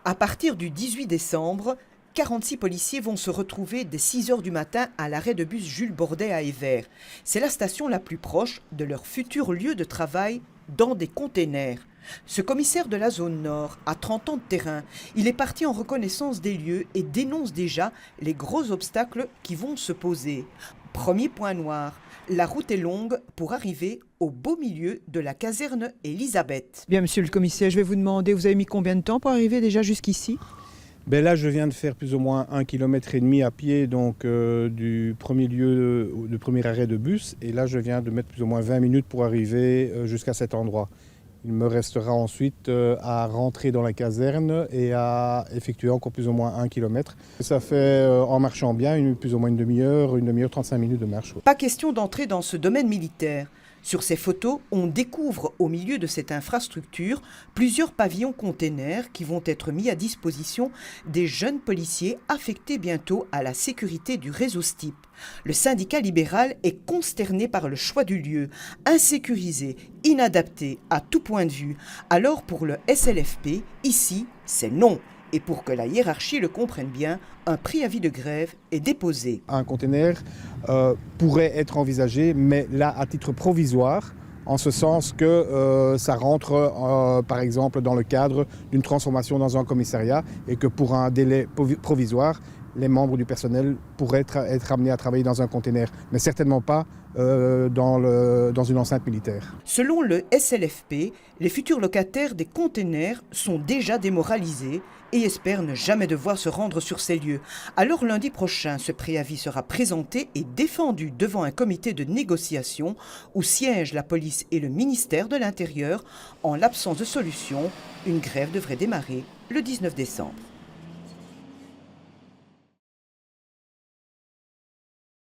À partir du 18 décembre, 46 policiers vont se retrouver dès 6 heures du matin à l'arrêt de bus Jules Bordet à Évert. C'est la station la plus proche de leur futur lieu de travail dans des containers. Ce commissaire de la zone nord a 30 ans de terrain. Il est parti en reconnaissance des lieux et dénonce déjà les gros obstacles qui vont se poser. Premier point noir, la route est longue pour arriver au beau milieu de la caserne Elisabeth. Bien, monsieur le commissaire, je vais vous demander, vous avez mis combien de temps pour arriver déjà jusqu'ici? Ben là, je viens de faire plus ou moins 1,5 km à pied, donc du premier lieu, du premier arrêt de bus. Et là, je viens de mettre plus ou moins 20 minutes pour arriver jusqu'à cet endroit. Il me restera ensuite à rentrer dans la caserne et à effectuer encore plus ou moins 1 km. Ça fait, en marchant bien, plus ou moins une demi-heure, 35 minutes de marche. Pas question d'entrer dans ce domaine militaire. Sur ces photos, on découvre au milieu de cette infrastructure plusieurs pavillons containers qui vont être mis à disposition des jeunes policiers affectés bientôt à la sécurité du réseau STIP. Le syndicat libéral est consterné par le choix du lieu, insécurisé, inadapté à tout point de vue. Alors pour le SLFP, ici, c'est non. Et pour que la hiérarchie le comprenne bien, un préavis de grève est déposé. Un conteneur pourrait être envisagé, mais là à titre provisoire, en ce sens que ça rentre par exemple dans le cadre d'une transformation dans un commissariat et que pour un délai provisoire, les membres du personnel pourraient être amenés à travailler dans un conteneur, mais certainement pas dans une enceinte militaire. Selon le SLFP, les futurs locataires des containers sont déjà démoralisés et espèrent ne jamais devoir se rendre sur ces lieux. Alors lundi prochain, ce préavis sera présenté et défendu devant un comité de négociation où siègent la police et le ministère de l'Intérieur. En l'absence de solution, une grève devrait démarrer le 19 décembre.